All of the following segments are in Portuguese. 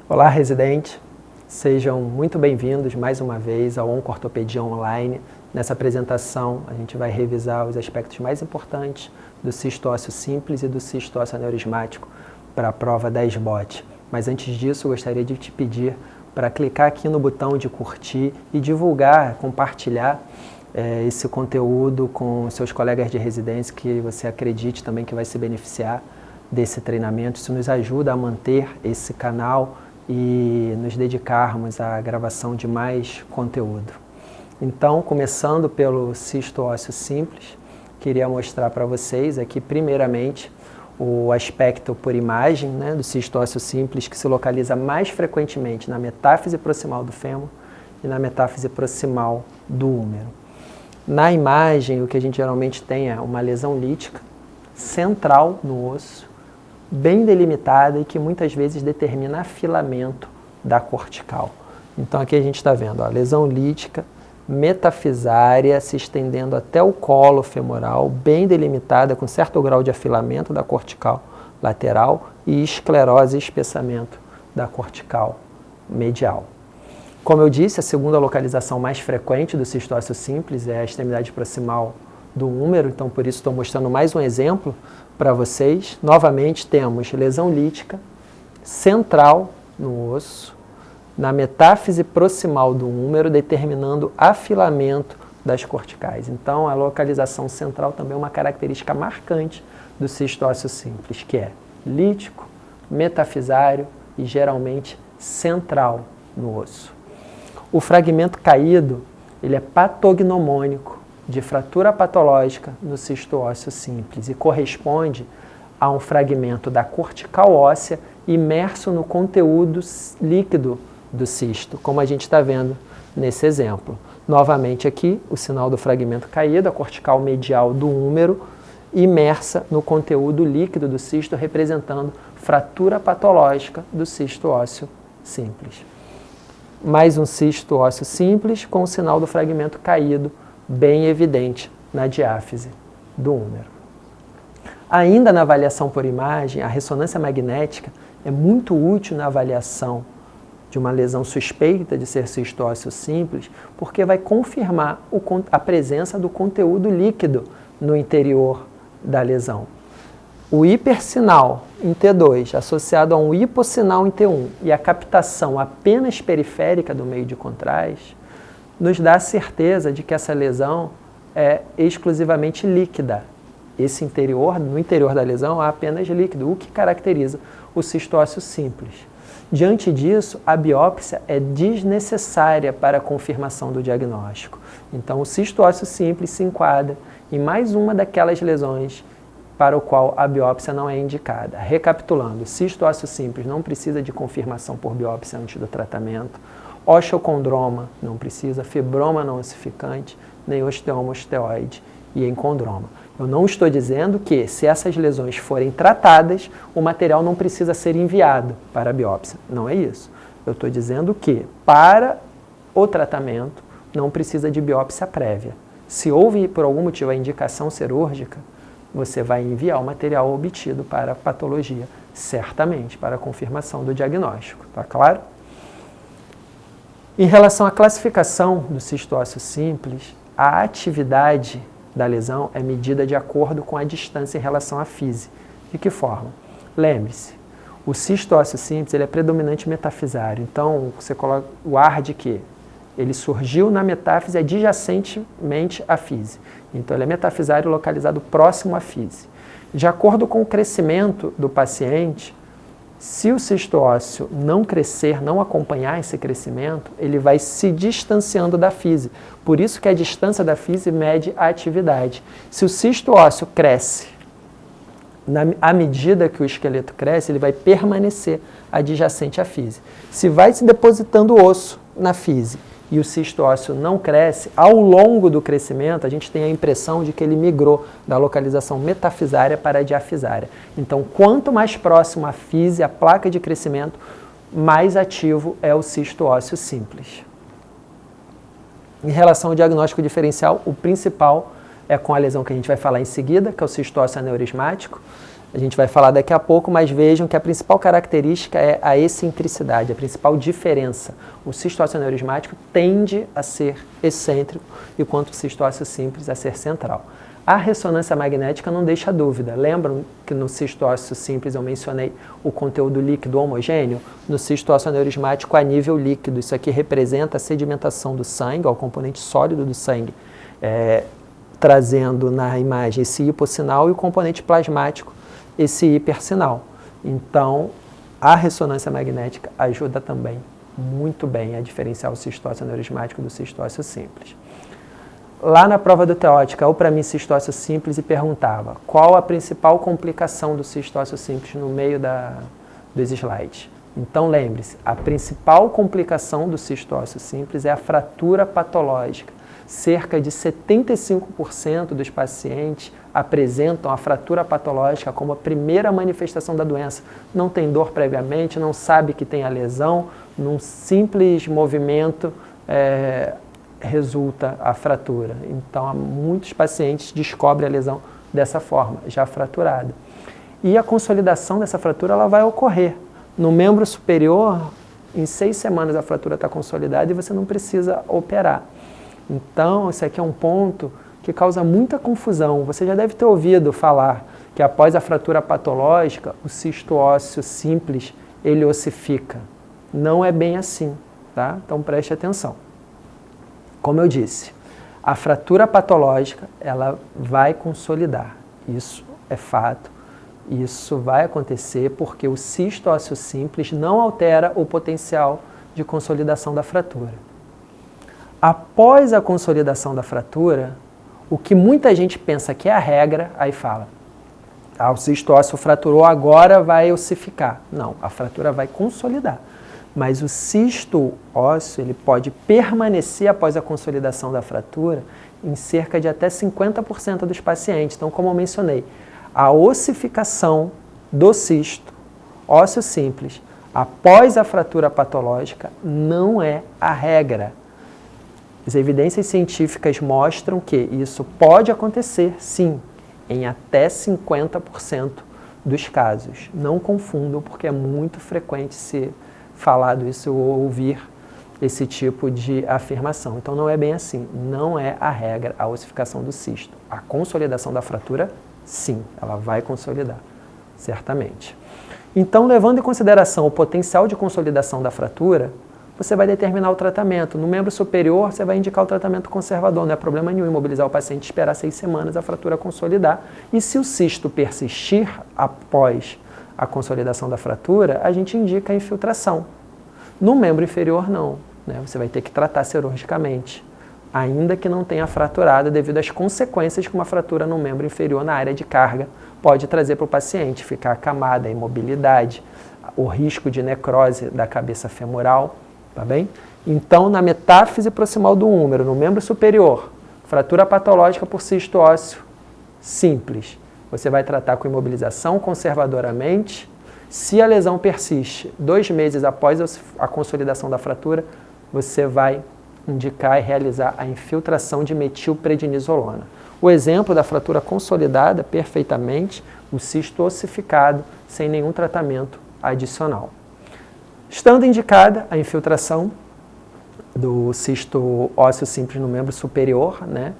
Olá, residente. Sejam muito bem-vindos mais uma vez ao Onco-Ortopedia Online. Nessa apresentação, a gente vai revisar os aspectos mais importantes do cisto ósseo simples e do cisto ósseo aneurismático para a prova da SBOT. Mas antes disso, eu gostaria de te pedir para clicar aqui no botão de curtir e divulgar, compartilhar esse conteúdo com seus colegas de residência que você acredite também que vai se beneficiar desse treinamento. Isso nos ajuda a manter esse canal e nos dedicarmos à gravação de mais conteúdo. Então, começando pelo cisto ósseo simples, queria mostrar para vocês aqui, primeiramente, o aspecto por imagem, do cisto ósseo simples, que se localiza mais frequentemente na metáfise proximal do fêmur e na metáfise proximal do húmero. Na imagem, o que a gente geralmente tem é uma lesão lítica central no osso, bem delimitada e que muitas vezes determina afilamento da cortical. Então aqui a gente está vendo a lesão lítica metafisária se estendendo até o colo femoral, bem delimitada, com certo grau de afilamento da cortical lateral e esclerose e espessamento da cortical medial. Como eu disse, a segunda localização mais frequente do cisto ósseo simples é a extremidade proximal do húmero, então por isso estou mostrando mais um exemplo para vocês. Novamente temos lesão lítica central no osso, na metáfise proximal do húmero, determinando afilamento das corticais. Então a localização central também é uma característica marcante do cisto ósseo simples, que é lítico, metafisário e geralmente central no osso. O fragmento caído, ele é patognomônico de fratura patológica no cisto ósseo simples e corresponde a um fragmento da cortical óssea imerso no conteúdo líquido do cisto, como a gente está vendo nesse exemplo. Novamente aqui, o sinal do fragmento caído, a cortical medial do húmero, imersa no conteúdo líquido do cisto, representando fratura patológica do cisto ósseo simples. Mais um cisto ósseo simples com o sinal do fragmento caído, bem evidente na diáfise do húmero. Ainda na avaliação por imagem, a ressonância magnética é muito útil na avaliação de uma lesão suspeita de ser cisto ósseo simples, porque vai confirmar a presença do conteúdo líquido no interior da lesão. O hipersinal em T2 associado a um hipossinal em T1 e a captação apenas periférica do meio de contraste nos dá a certeza de que essa lesão é exclusivamente líquida. No interior da lesão há apenas líquido, o que caracteriza o cisto ósseo simples. Diante disso, a biópsia é desnecessária para a confirmação do diagnóstico. Então, o cisto ósseo simples se enquadra em mais uma daquelas lesões para o qual a biópsia não é indicada. Recapitulando, o cisto ósseo simples não precisa de confirmação por biópsia antes do tratamento. Osteocondroma não precisa, fibroma não ossificante, nem osteoma osteoide e encondroma. Eu não estou dizendo que, se essas lesões forem tratadas, o material não precisa ser enviado para a biópsia. Não é isso. Eu estou dizendo que, para o tratamento, não precisa de biópsia prévia. Se houve, por algum motivo, a indicação cirúrgica, você vai enviar o material obtido para a patologia, certamente, para a confirmação do diagnóstico. Está claro? Em relação à classificação do cisto ósseo simples, a atividade da lesão é medida de acordo com a distância em relação à fise. De que forma? Lembre-se, o cisto ósseo simples ele é predominante metafisário. Então, você coloca o ar de que ele surgiu na metáfise adjacentemente à fise. Então, ele é metafisário localizado próximo à fise. De acordo com o crescimento do paciente, se o cisto ósseo não crescer, não acompanhar esse crescimento, ele vai se distanciando da fise. Por isso que a distância da fise mede a atividade. Se o cisto ósseo cresce, à medida que o esqueleto cresce, ele vai permanecer adjacente à fise. Se vai se depositando osso na fise e o cisto ósseo não cresce, ao longo do crescimento, a gente tem a impressão de que ele migrou da localização metafisária para a diafisária. Então, quanto mais próximo à fise, a placa de crescimento, mais ativo é o cisto ósseo simples. Em relação ao diagnóstico diferencial, o principal é com a lesão que a gente vai falar em seguida, que é o cisto ósseo aneurismático. A gente vai falar daqui a pouco, mas vejam que a principal característica é a excentricidade, a principal diferença. O cisto ósseo aneurismático tende a ser excêntrico, enquanto o cisto ósseo simples a ser central. A ressonância magnética não deixa dúvida. Lembram que no cisto ósseo simples eu mencionei o conteúdo líquido homogêneo? No cisto ósseo aneurismático a nível líquido. Isso aqui representa a sedimentação do sangue, o componente sólido do sangue, trazendo na imagem esse hipossinal, e o componente plasmático, esse hipersinal. Então, a ressonância magnética ajuda também muito bem a diferenciar o cisto ósseo aneurismático do cisto ósseo simples. Lá na prova do Teótica, ou para mim cisto ósseo simples, e perguntava qual a principal complicação do cisto ósseo simples no meio dos slides. Então lembre-se, a principal complicação do cisto ósseo simples é a fratura patológica. Cerca de 75% dos pacientes apresentam a fratura patológica como a primeira manifestação da doença. Não tem dor previamente, não sabe que tem a lesão, num simples movimento resulta a fratura. Então, muitos pacientes descobrem a lesão dessa forma, já fraturada. E a consolidação dessa fratura ela vai ocorrer. No membro superior, em 6 semanas a fratura está consolidada e você não precisa operar. Então, esse aqui é um ponto que causa muita confusão. Você já deve ter ouvido falar que após a fratura patológica, o cisto ósseo simples, ele ossifica. Não é bem assim, tá? Então preste atenção. Como eu disse, a fratura patológica, ela vai consolidar. Isso é fato. Isso vai acontecer porque o cisto ósseo simples não altera o potencial de consolidação da fratura. Após a consolidação da fratura, o que muita gente pensa que é a regra, aí fala, o cisto ósseo fraturou, agora vai ossificar. Não, a fratura vai consolidar. Mas o cisto ósseo ele pode permanecer após a consolidação da fratura em cerca de até 50% dos pacientes. Então, como eu mencionei, a ossificação do cisto ósseo simples após a fratura patológica não é a regra. As evidências científicas mostram que isso pode acontecer, sim, em até 50% dos casos. Não confundam, porque é muito frequente ser falado isso ou ouvir esse tipo de afirmação. Então não é bem assim, não é a regra a ossificação do cisto. A consolidação da fratura, sim, ela vai consolidar, certamente. Então, levando em consideração o potencial de consolidação da fratura, você vai determinar o tratamento. No membro superior, você vai indicar o tratamento conservador. Não é problema nenhum imobilizar o paciente, esperar 6 semanas a fratura consolidar. E se o cisto persistir após a consolidação da fratura, a gente indica a infiltração. No membro inferior, não. Né? Você vai ter que tratar cirurgicamente, ainda que não tenha fraturado, devido às consequências que uma fratura no membro inferior na área de carga pode trazer para o paciente. Ficar acamada, a imobilidade, o risco de necrose da cabeça femoral. Tá bem? Então, na metáfise proximal do húmero, no membro superior, fratura patológica por cisto ósseo simples, você vai tratar com imobilização conservadoramente. Se a lesão persiste 2 meses após a consolidação da fratura, você vai indicar e realizar a infiltração de metilprednisolona. O exemplo da fratura consolidada perfeitamente, o cisto ossificado, sem nenhum tratamento adicional. Estando indicada a infiltração do cisto ósseo simples no membro superior, né?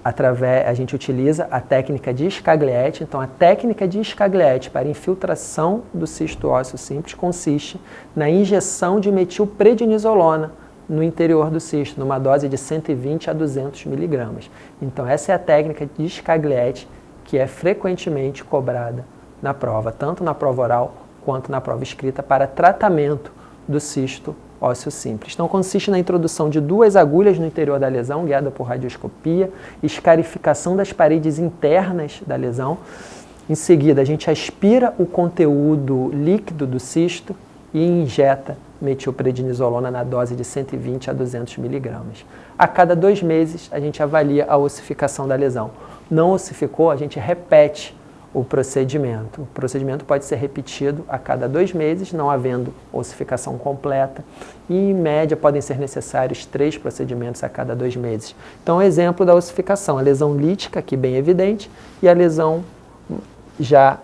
A gente utiliza a técnica de Scaglietti. Então, a técnica de Scaglietti para infiltração do cisto ósseo simples consiste na injeção de metilprednisolona no interior do cisto, numa dose de 120 a 200 miligramas. Então, essa é a técnica de Scaglietti que é frequentemente cobrada na prova, tanto na prova oral quanto na prova escrita, para tratamento do cisto ósseo simples. Então, consiste na introdução de 2 agulhas no interior da lesão, guiada por radioscopia, escarificação das paredes internas da lesão. Em seguida, a gente aspira o conteúdo líquido do cisto e injeta metilprednisolona na dose de 120 a 200 miligramas. A cada 2 meses, a gente avalia a ossificação da lesão. Não ossificou, a gente repete o procedimento. O procedimento pode ser repetido a cada 2 meses, não havendo ossificação completa, e em média podem ser necessários 3 procedimentos a cada 2 meses. Então, exemplo da ossificação, a lesão lítica, aqui bem evidente, e a lesão já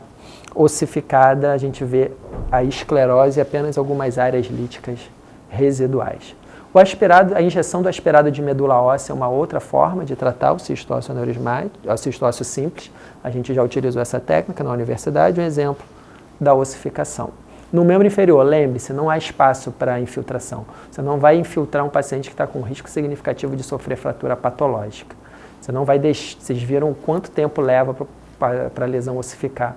ossificada, a gente vê a esclerose e apenas algumas áreas líticas residuais. O aspirado, a injeção do aspirado de medula óssea é uma outra forma de tratar o cisto ósseo aneurismático, o cisto ósseo simples. A gente já utilizou essa técnica na universidade, um exemplo da ossificação. No membro inferior, lembre-se, não há espaço para infiltração. Você não vai infiltrar um paciente que está com risco significativo de sofrer fratura patológica. Você não vai deixar, vocês viram quanto tempo leva para a lesão ossificar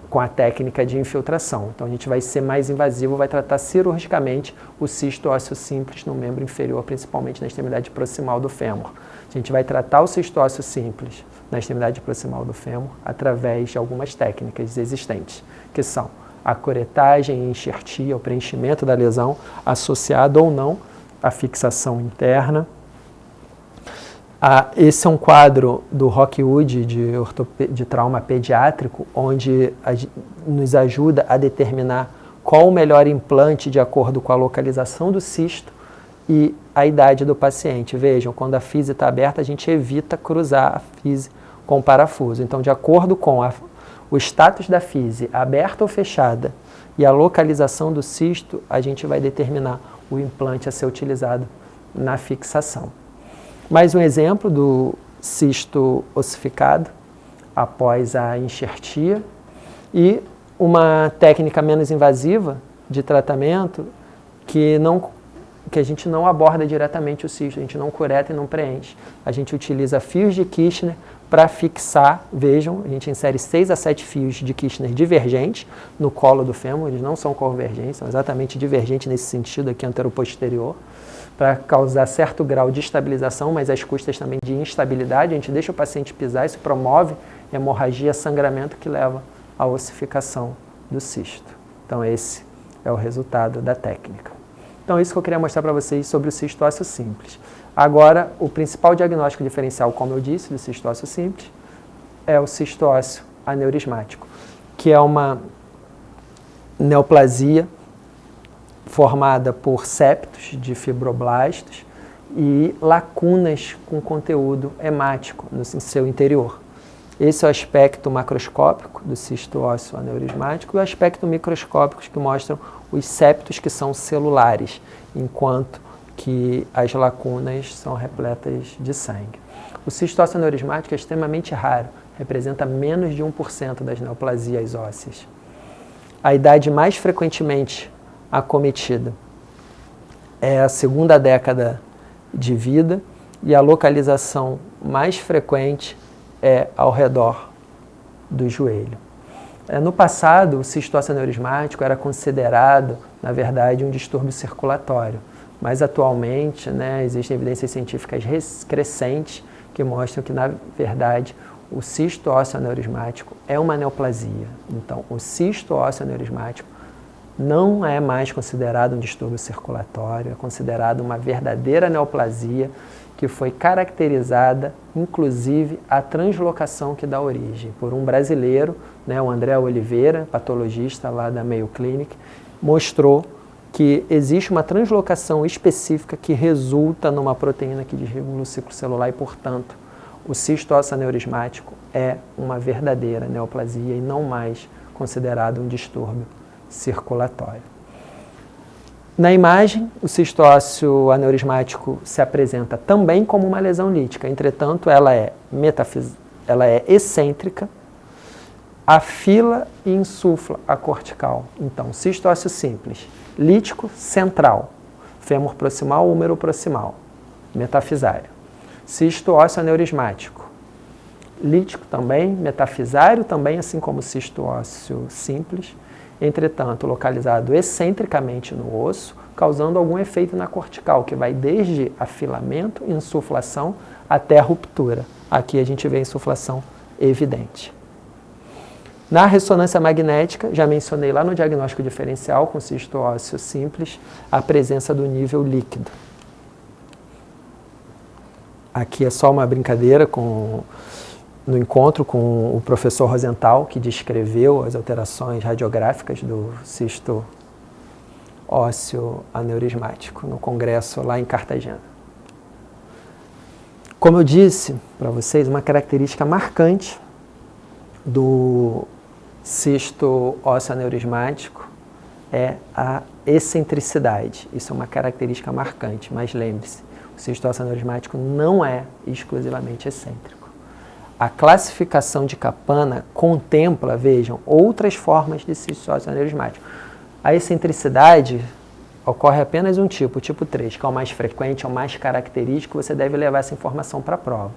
com a técnica de infiltração. Então a gente vai ser mais invasivo, vai tratar cirurgicamente o cisto ósseo simples no membro inferior, principalmente na extremidade proximal do fêmur. A gente vai tratar o cisto ósseo simples na extremidade proximal do fêmur através de algumas técnicas existentes, que são a curetagem e enxertia, o preenchimento da lesão, associado ou não à fixação interna. Esse é um quadro do Rockwood de trauma pediátrico, onde nos ajuda a determinar qual o melhor implante de acordo com a localização do cisto e a idade do paciente. Vejam, quando a fise está aberta, a gente evita cruzar a fise com o parafuso. Então, de acordo com o status da fise, aberta ou fechada, e a localização do cisto, a gente vai determinar o implante a ser utilizado na fixação. Mais um exemplo do cisto ossificado após a enxertia e uma técnica menos invasiva de tratamento que a gente não aborda diretamente o cisto, a gente não cureta e não preenche. A gente utiliza fios de Kirchner para fixar, vejam, a gente insere 6 a 7 fios de Kirchner divergentes no colo do fêmur, eles não são convergentes, são exatamente divergentes nesse sentido aqui anteroposterior, para causar certo grau de estabilização, mas às custas também de instabilidade. A gente deixa o paciente pisar, isso promove hemorragia, sangramento que leva à ossificação do cisto. Então esse é o resultado da técnica. Então isso que eu queria mostrar para vocês sobre o cisto ósseo simples. Agora, o principal diagnóstico diferencial, como eu disse, do cisto ósseo simples, é o cisto ósseo aneurismático, que é uma neoplasia formada por septos de fibroblastos e lacunas com conteúdo hemático no seu interior. Esse é o aspecto macroscópico do cisto ósseo aneurismático e o aspecto microscópico que mostram os septos que são celulares, enquanto que as lacunas são repletas de sangue. O cisto ósseo aneurismático é extremamente raro, representa menos de 1% das neoplasias ósseas. A idade mais frequentemente acometida é a segunda década de vida e a localização mais frequente é ao redor do joelho. No passado, o cisto ósseo aneurismático era considerado, na verdade, um distúrbio circulatório, mas atualmente, existem evidências científicas crescentes que mostram que, na verdade, o cisto ósseo aneurismático é uma neoplasia. Então, o cisto ósseo aneurismático não é mais considerado um distúrbio circulatório, é considerado uma verdadeira neoplasia que foi caracterizada, inclusive, a translocação que dá origem por um brasileiro, o André Oliveira, patologista lá da Mayo Clinic, mostrou que existe uma translocação específica que resulta numa proteína que desregula o ciclo celular e, portanto, o cisto ósseo aneurismático é uma verdadeira neoplasia e não mais considerado um distúrbio circulatório. Na imagem, o cisto ósseo aneurismático se apresenta também como uma lesão lítica, entretanto, ela é excêntrica, afila e insufla a cortical. Então, cisto ósseo simples, lítico, central, fêmur proximal, húmero proximal, metafisário. Cisto ósseo aneurismático, lítico também, metafisário também, assim como o cisto ósseo simples, entretanto, localizado excentricamente no osso, causando algum efeito na cortical, que vai desde afilamento, insuflação, até ruptura. Aqui a gente vê a insuflação evidente. Na ressonância magnética, já mencionei lá no diagnóstico diferencial com cisto ósseo simples, a presença do nível líquido. Aqui é só uma brincadeira no encontro com o professor Rosenthal, que descreveu as alterações radiográficas do cisto ósseo aneurismático, no congresso lá em Cartagena. Como eu disse para vocês, uma característica marcante do cisto ósseo aneurismático é a excentricidade. Isso é uma característica marcante, mas lembre-se, o cisto ósseo aneurismático não é exclusivamente excêntrico. A classificação de Kapana contempla, vejam, outras formas de cisto ósseo aneurismático. A excentricidade ocorre apenas um tipo, o tipo 3, que é o mais frequente, é o mais característico, você deve levar essa informação para a prova.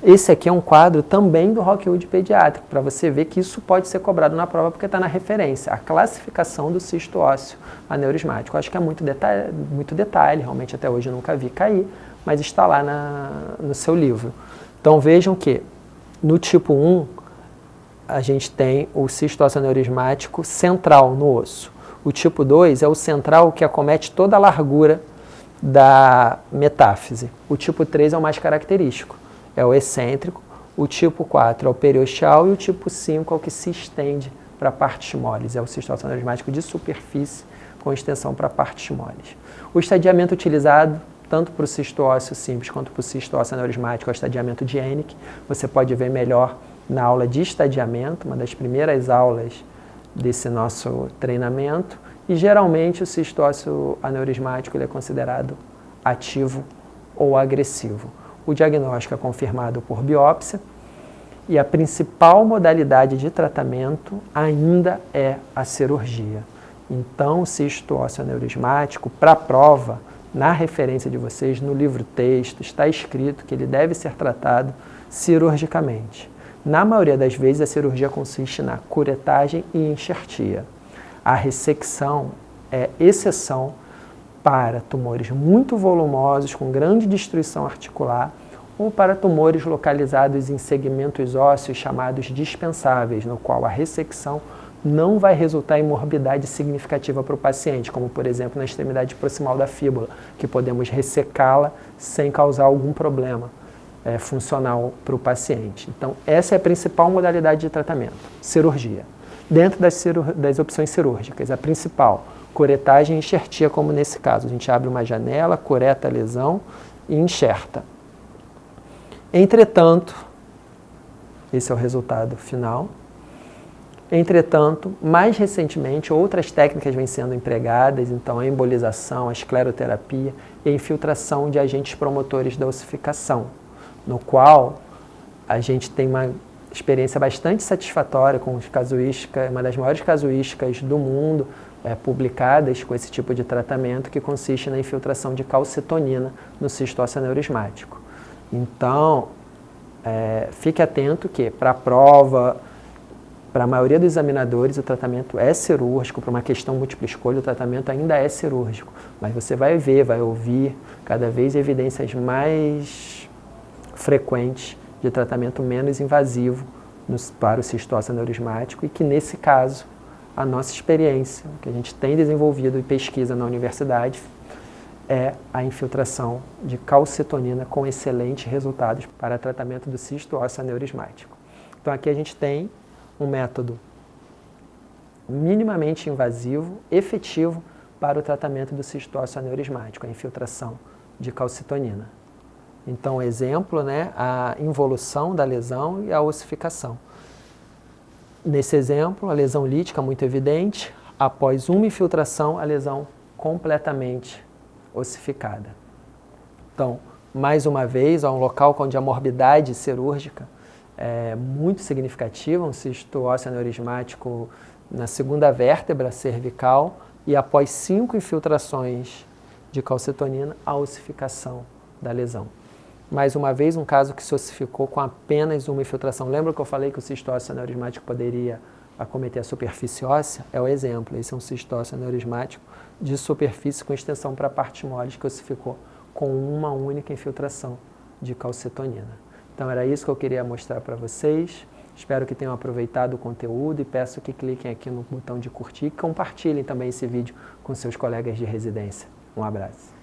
Esse aqui é um quadro também do Rockwood pediátrico, para você ver que isso pode ser cobrado na prova porque está na referência, a classificação do cisto ósseo aneurismático. Acho que é muito detalhe, realmente até hoje eu nunca vi cair, mas está lá no seu livro. Então vejam que no tipo 1, a gente tem o cisto ósseo aneurismático central no osso. O tipo 2 é o central que acomete toda a largura da metáfise. O tipo 3 é o mais característico, é o excêntrico. O tipo 4 é o periosteal e o tipo 5 é o que se estende para partes moles. É o cisto ósseo aneurismático de superfície com extensão para partes moles. O estadiamento utilizado tanto para o cisto ósseo simples quanto para o cisto ósseo aneurismático é o estadiamento de Hennig. Você pode ver melhor na aula de estadiamento, uma das primeiras aulas desse nosso treinamento, e geralmente o cisto ósseo aneurismático ele é considerado ativo ou agressivo. O diagnóstico é confirmado por biópsia e a principal modalidade de tratamento ainda é a cirurgia. Então, o cisto ósseo aneurismático, para a prova, na referência de vocês, no livro-texto, está escrito que ele deve ser tratado cirurgicamente. Na maioria das vezes, a cirurgia consiste na curetagem e enxertia. A ressecção é exceção para tumores muito volumosos, com grande destruição articular, ou para tumores localizados em segmentos ósseos chamados dispensáveis, no qual a ressecção não vai resultar em morbidade significativa para o paciente, como, por exemplo, na extremidade proximal da fíbula, que podemos ressecá-la sem causar algum problema funcional para o paciente. Então, essa é a principal modalidade de tratamento, cirurgia. Dentro das opções cirúrgicas, a principal, curetagem e enxertia, como nesse caso. A gente abre uma janela, cureta a lesão e enxerta. Entretanto, esse é o resultado final. Entretanto, mais recentemente, outras técnicas vêm sendo empregadas, então a embolização, a escleroterapia e a infiltração de agentes promotores da ossificação, no qual a gente tem uma experiência bastante satisfatória com casuística, uma das maiores casuísticas do mundo publicadas com esse tipo de tratamento, que consiste na infiltração de calcetonina no cisto ósseo aneurismático. Então, fique atento que para a prova, para a maioria dos examinadores, o tratamento é cirúrgico. Para uma questão múltipla escolha, o tratamento ainda é cirúrgico. Mas você vai ver, vai ouvir cada vez evidências mais frequentes de tratamento menos invasivo para o cisto ósseo aneurismático e que, nesse caso, a nossa experiência, que a gente tem desenvolvido e pesquisa na universidade, é a infiltração de calcetonina com excelentes resultados para tratamento do cisto ósseo aneurismático. Então, aqui a gente tem um método minimamente invasivo, efetivo para o tratamento do cisto ósseo aneurismático, a infiltração de calcetonina. Então, exemplo, a involução da lesão e a ossificação. Nesse exemplo, a lesão lítica muito evidente, após uma infiltração, a lesão completamente ossificada. Então, mais uma vez, há um local onde a morbidade cirúrgica é muito significativa, um cisto ósseo aneurismático na segunda vértebra cervical, e após 5 infiltrações de calcetonina, a ossificação da lesão. Mais uma vez, um caso que se ossificou com apenas uma infiltração. Lembra que eu falei que o cisto ósseo aneurismático poderia acometer a superfície óssea? É o exemplo. Esse é um cisto ósseo aneurismático de superfície com extensão para partes moles que ossificou com uma única infiltração de calcetonina. Então, era isso que eu queria mostrar para vocês. Espero que tenham aproveitado o conteúdo e peço que cliquem aqui no botão de curtir e compartilhem também esse vídeo com seus colegas de residência. Um abraço.